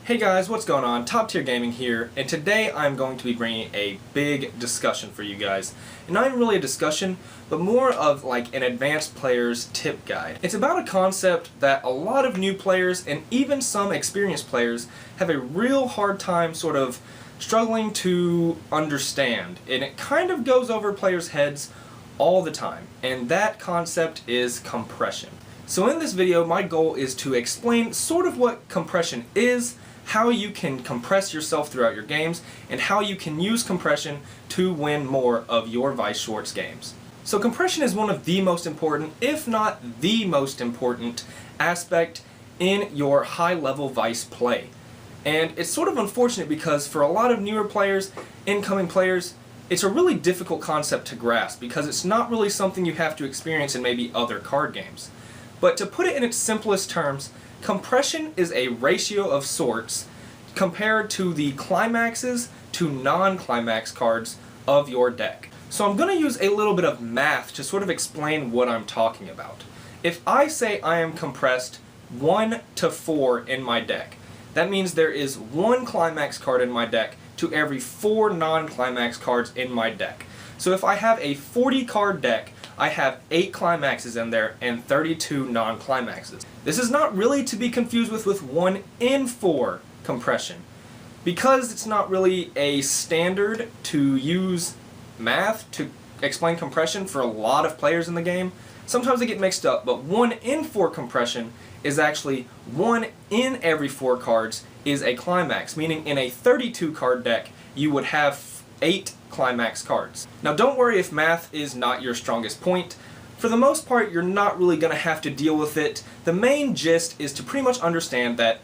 Hey guys, what's going on? Top Tier Gaming here, and today I'm going to be bringing a big discussion for you guys. And not even really a discussion, but more of like an advanced player's tip guide. It's about a concept that a lot of new players and even some experienced players have a real hard time sort of struggling to understand. And it kind of goes over players' heads all the time, and that concept is compression. So in this video, my goal is to explain sort of what compression is, how you can compress yourself throughout your games, and how you can use compression to win more of your Weiss Schwarz games. So compression is one of the most important, if not the most important, aspect in your high-level Weiss play. And it's sort of unfortunate because for a lot of newer players, incoming players, it's a really difficult concept to grasp because it's not really something you have to experience in maybe other card games. But to put it in its simplest terms, compression is a ratio of sorts compared to the climaxes to non-climax cards of your deck. So I'm going to use a little bit of math to sort of explain what I'm talking about. If I say I am compressed 1 to 4 in my deck, that means there is 1 climax card in my deck to every 4 non-climax cards in my deck. So if I have a 40 card deck, I have 8 climaxes in there and 32 non-climaxes. This is not really to be confused with 1 in 4 compression. Because it's not really a standard to use math to explain compression for a lot of players in the game, sometimes they get mixed up, but 1 in 4 compression is actually 1 in every 4 cards is a climax, meaning in a 32 card deck you would have 8 climax cards. Now don't worry if math is not your strongest point. For the most part, you're not really going to have to deal with it. The main gist is to pretty much understand that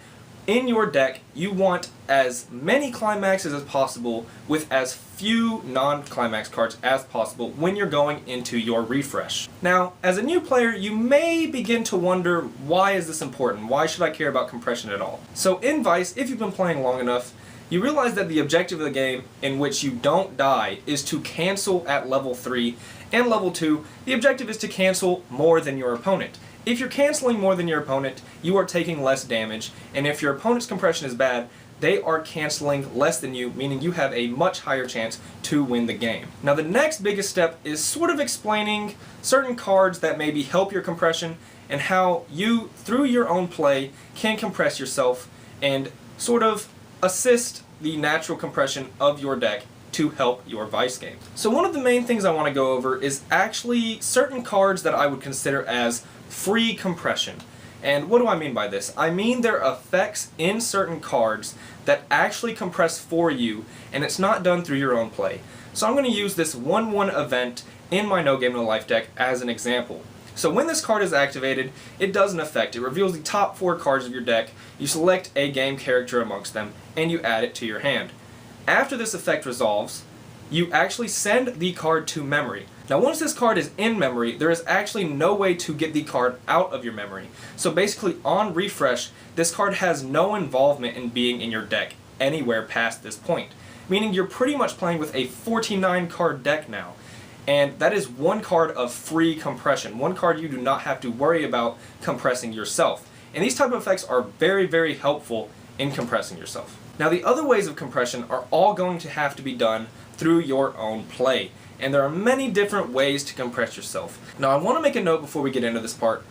in your deck you want as many climaxes as possible with as few non-climax cards as possible when you're going into your refresh. Now, as a new player, you may begin to wonder, why is this important? Why should I care about compression at all? So in Weiss, if you've been playing long enough, you realize that the objective of the game in which you don't die is to cancel at level 3, and level 2, the objective is to cancel more than your opponent. If you're canceling more than your opponent, you are taking less damage, and if your opponent's compression is bad, they are canceling less than you, meaning you have a much higher chance to win the game. Now the next biggest step is sort of explaining certain cards that maybe help your compression, and how you, through your own play, can compress yourself and sort of assist the natural compression of your deck to help your Weiss game. So one of the main things I want to go over is actually certain cards that I would consider as free compression. And what do I mean by this? I mean there are effects in certain cards that actually compress for you, and it's not done through your own play. So I'm going to use this 1/1 event in my No Game No Life deck as an example. So when this card is activated, it does an effect. It reveals the top 4 cards of your deck, you select a game character amongst them, and you add it to your hand. After this effect resolves, you actually send the card to memory. Now once this card is in memory, there is actually no way to get the card out of your memory. So basically on refresh, this card has no involvement in being in your deck anywhere past this point. Meaning you're pretty much playing with a 49 card deck now. And that is 1 card of free compression, 1 card you do not have to worry about compressing yourself. And these type of effects are very, very helpful in compressing yourself. Now the other ways of compression are all going to have to be done through your own play. And there are many different ways to compress yourself. Now I want to make a note before we get into this part.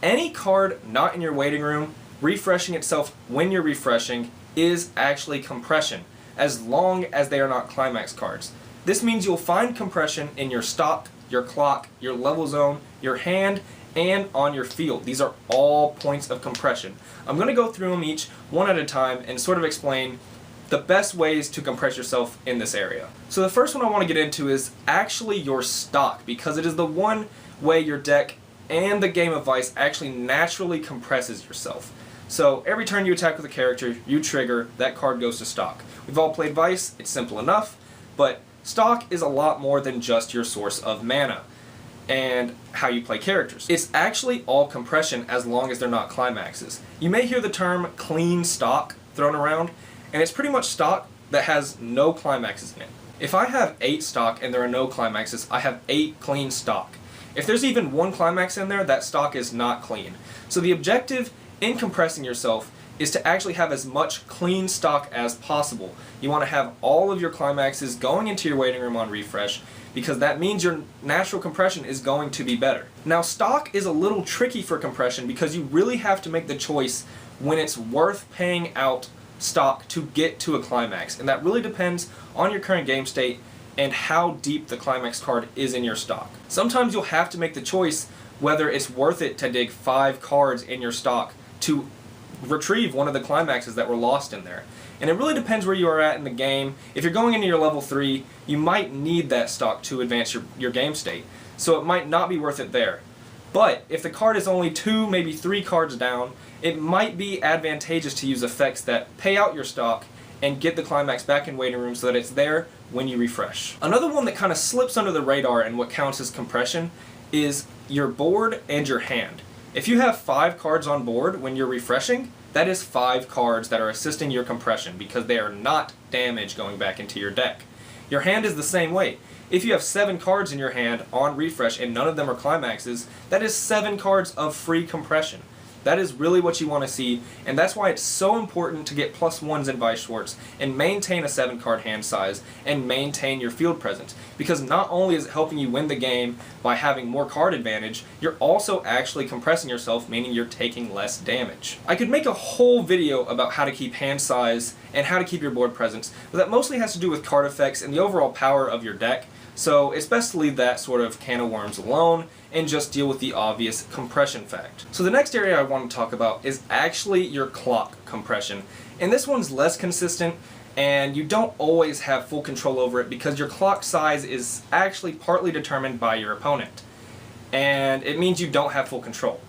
Any card not in your waiting room, refreshing itself when you're refreshing, is actually compression, as long as they are not climax cards. This means you'll find compression in your stock, your clock, your level zone, your hand, and on your field. These are all points of compression. I'm going to go through them each one at a time and sort of explain the best ways to compress yourself in this area. So the first one I want to get into is actually your stock, because it is the one way your deck and the game of Weiss actually naturally compresses yourself. So every turn you attack with a character, you trigger, that card goes to stock. We've all played Weiss, it's simple enough, but stock is a lot more than just your source of mana and how you play characters. It's actually all compression as long as they're not climaxes. You may hear the term clean stock thrown around, and it's pretty much stock that has no climaxes in it. If I have 8 stock and there are no climaxes, I have 8 clean stock. If there's even 1 climax in there, that stock is not clean. So the objective in compressing yourself is to actually have as much clean stock as possible. You want to have all of your climaxes going into your waiting room on refresh, because that means your natural compression is going to be better. Now, stock is a little tricky for compression because you really have to make the choice when it's worth paying out stock to get to a climax, and that really depends on your current game state and how deep the climax card is in your stock. Sometimes you'll have to make the choice whether it's worth it to dig 5 cards in your stock to retrieve one of the climaxes that were lost in there. And it really depends where you are at in the game. If you're going into your level 3, you might need that stock to advance your game state, so it might not be worth it there. But if the card is only 2, maybe 3 cards down, it might be advantageous to use effects that pay out your stock and get the climax back in waiting room so that it's there when you refresh. Another one that kind of slips under the radar and what counts as compression is your board and your hand. If you have 5 cards on board when you're refreshing, that is 5 cards that are assisting your compression because they are not damage going back into your deck. Your hand is the same way. If you have 7 cards in your hand on refresh and none of them are climaxes, that is 7 cards of free compression. That is really what you want to see, and that's why it's so important to get +1s in Weiss Schwarz and maintain a 7-card hand size and maintain your field presence, because not only is it helping you win the game by having more card advantage, you're also actually compressing yourself, meaning you're taking less damage. I could make a whole video about how to keep hand size and how to keep your board presence, but that mostly has to do with card effects and the overall power of your deck, so it's best to leave that sort of can of worms alone and just deal with the obvious compression fact. So the next area I want to talk about is actually your clock compression. And this one's less consistent, and you don't always have full control over it because your clock size is actually partly determined by your opponent. And it means you don't have full control.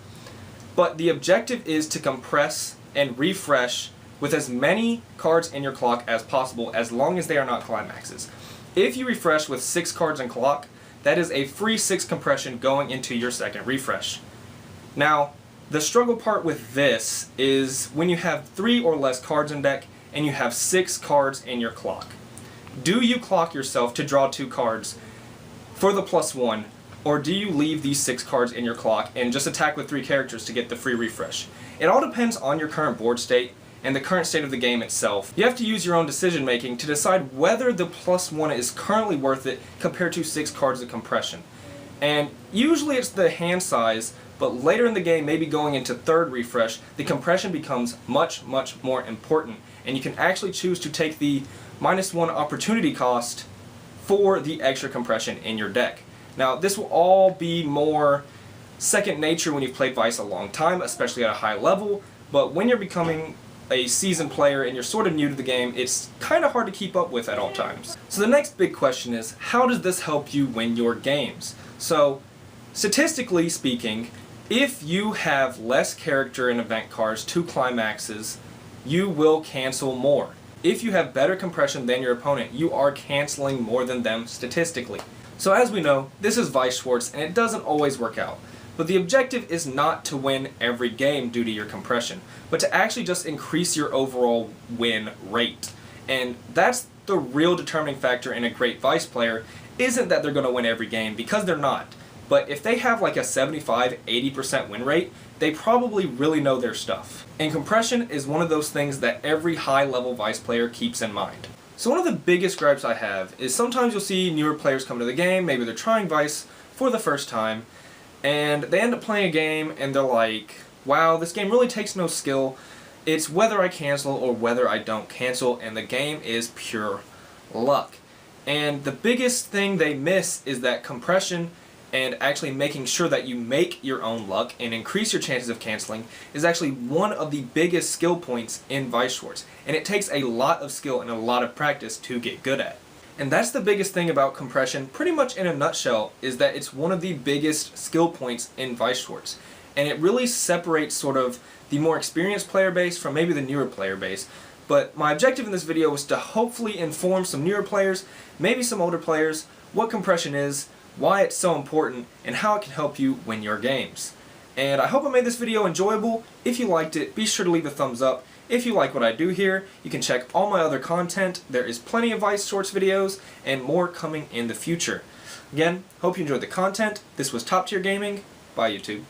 But the objective is to compress and refresh with as many cards in your clock as possible, as long as they are not climaxes. If you refresh with 6 cards in clock, that is a free 6 compression going into your second refresh. Now, the struggle part with this is when you have 3 or less cards in deck and you have 6 cards in your clock. Do you clock yourself to draw 2 cards for the +1, or do you leave these 6 cards in your clock and just attack with 3 characters to get the free refresh? It all depends on your current board state and the current state of the game itself. You have to use your own decision making to decide whether the +1 is currently worth it compared to 6 cards of compression. And usually it's the hand size, but later in the game, maybe going into 3rd refresh, the compression becomes much, much more important, and you can actually choose to take the -1 opportunity cost for the extra compression in your deck. Now, this will all be more second nature when you've played Weiss a long time, especially at a high level, but when you're becoming a seasoned player and you're sort of new to the game, it's kind of hard to keep up with at all times. So the next big question is, how does this help you win your games? So, statistically speaking, if you have less character and event cards to climaxes, you will cancel more. If you have better compression than your opponent, you are canceling more than them statistically. So as we know, this is Weiss Schwarz, and it doesn't always work out. But the objective is not to win every game due to your compression, but to actually just increase your overall win rate. And that's the real determining factor in a great Weiss player, isn't that they're going to win every game, because they're not. But if they have like a 75-80% win rate, they probably really know their stuff. And compression is one of those things that every high-level Weiss player keeps in mind. So one of the biggest gripes I have is sometimes you'll see newer players come to the game, maybe they're trying Weiss for the first time, and they end up playing a game and they're like, wow, this game really takes no skill. It's whether I cancel or whether I don't cancel, and the game is pure luck. And the biggest thing they miss is that compression and actually making sure that you make your own luck and increase your chances of canceling is actually one of the biggest skill points in Weiss Schwarz. And it takes a lot of skill and a lot of practice to get good at. And that's the biggest thing about compression, pretty much in a nutshell, is that it's one of the biggest skill points in Weiss Schwarz. And it really separates sort of the more experienced player base from maybe the newer player base. But my objective in this video was to hopefully inform some newer players, maybe some older players, what compression is, why it's so important, and how it can help you win your games. And I hope I made this video enjoyable. If you liked it, be sure to leave a thumbs up. If you like what I do here, you can check all my other content. There is plenty of Weiss Schwarz videos and more coming in the future. Again, hope you enjoyed the content. This was Top Tier Gaming. Bye, YouTube.